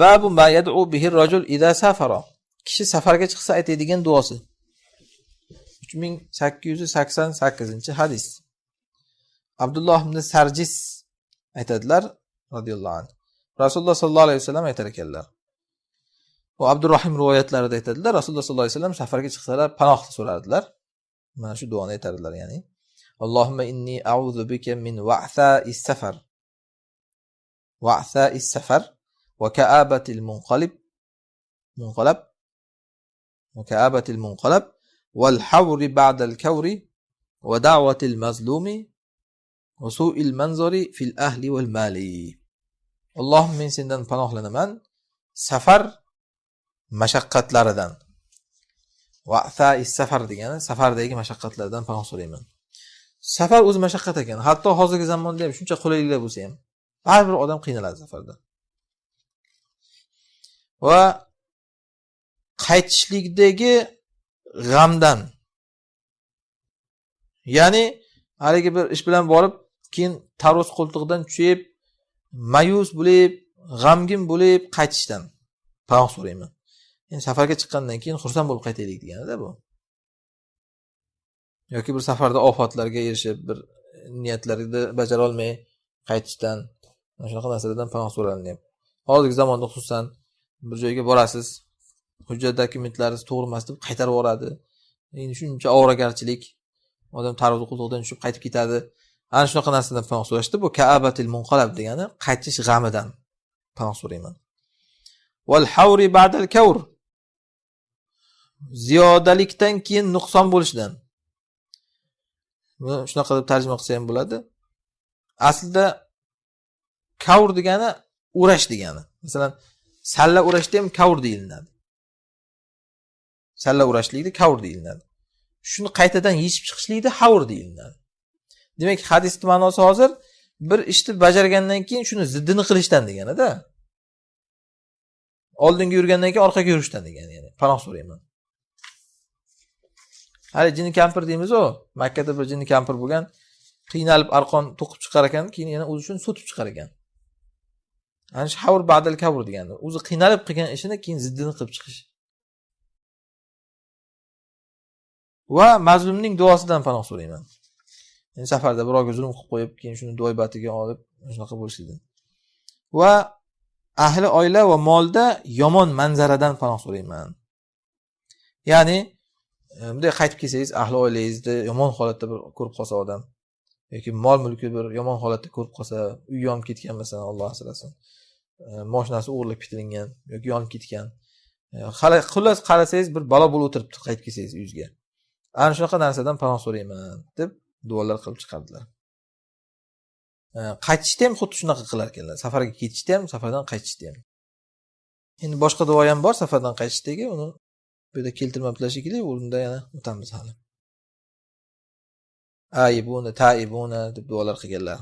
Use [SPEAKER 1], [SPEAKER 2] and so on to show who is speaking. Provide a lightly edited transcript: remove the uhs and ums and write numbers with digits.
[SPEAKER 1] Babu ma yad'u bihi ar-rajul idza safara. Kishi safarga chiqsa aytadigan duosi. 3888-hadis. Abdulloh ibn Sarjis aytadilar radhiyallohu anhu. Rasululloh sallallohu alayhi vasallam aytar ekanlar. Va Abdurrahim rivoyatlarida aytadilar, Rasululloh sallallohu alayhi vasallam safarga chiqsalar panoh so'rardilar. Mana shu duoni aytardilar, ya'ni Allohumma inni a'udhu bika min wa'tha'is safar. Wa'tha'is safar wa ka'abatil munqalab wa ka'abatil munqalab wal hawri ba'dal kawri wa da'watil mazlumi wa su'il manzari fil ahli wal mali. Allohumma men sendan panohlanaman safar mashaqqatlaridan. Wa'tha'is safar degani safardagi mashaqqatlardan panoh so'rayman. Safar o'zi mashaqqat ekan. Hatto hozirgi zamonda ham shuncha qulayliklar bo'lsa ham baribir odam qiynaladi safarda. Va qaytishlikdagi g'amdan, ya'ni haligi bir ish bilan borib, keyin tarvuz qo'ltig'idan tushib, mayus bo'lib, g'amgin bo'lib qaytishdan panoh so'rayman. Endi safarga chiqqandan keyin xursand bo'lib qaytaylik deganida bu. Yoki bir safarda ofatlarga erishib, bir niyatlarini bajara olmay qaytishdan, mana shunaqa narsalardan panoh so'raladi. Hozirgi zamonda xususan bir joyga borasiz, hujjat dokumentlaringiz to'g'ri emas deb qaytarib yuboradi. Endi shuncha ovoragarchilik, odam tarvuz qo'ltig'idan tushib qaytib ketadi. Ana shunaqa narsadan panoh so'rashdi. Bu ka'abatil munqalab degani qaytish g'amidan panoh so'rayman. Wal hawri ba'dal kawr. Ziyodalikdan keyin nuqson bo'lishidan. Buni shunaqa deb tarjima qilsa ham bo'ladi. Aslida kavr degani o'rash degani. Masalan, salla o'rashda ham kavr deyiladi. Salla o'rashlikda kavr deyiladi. Shuni qaytadan yechib chiqishlikda havr deyiladi. Demak, hadisning ma'nosi hozir bir ishni bajargandan keyin shuni ziddini qilishdan degani-da. Oldinga yurgandan keyin orqaga yurishdan degani, ya'ni panoh so'rayman. Hali jinni kampir deymiz-ku. Makkada bir jinni kampir bo'lgan, qiynalib arqon to'qib chiqar ekan, keyin yana o'zi shuni sotib chiqar ekan. Ana shu havr ba'dal kavr degani. O'zi qiynalib qilgan ishini keyin ziddini qilib chiqish. Va mazlumning duosidan panoh so'rayman. Men safarda birovga zulm qilib qo'yib, keyin shuni duoibatiga olib, shunaqa bo'lishdi. Va ahli oila va molda yomon manzaradan panoh so'rayman. Ya'ni bunday qaytib kelsangiz, ahli oilangizni yomon holatda bir ko'rib qolsa odam yoki mol mulki bir yomon holatda ko'rib qolsa, uy yonib ketgan masalan, Alloh asrasin. Mashinasi o'g'irlab ketilgan yoki yonib ketgan. Xullas qarasangiz bir balo bo'lib o'tiribdi, qaytib kelsangiz uyingizga. Ana shunaqa narsadan panoh so'rayman deb duolar qilib chiqardilar. Qaytishda ham xuddi shunaqa qilar ekanlar. Safarga ketishda ham, safardan qaytishda ham. Endi boshqa duo ham bor safardan qaytishdagi, uni bu yerda keltirmablar shekilli, o'rinda yana o'tamiz hali. Aybuna, taibuna deb duolar qilganlar.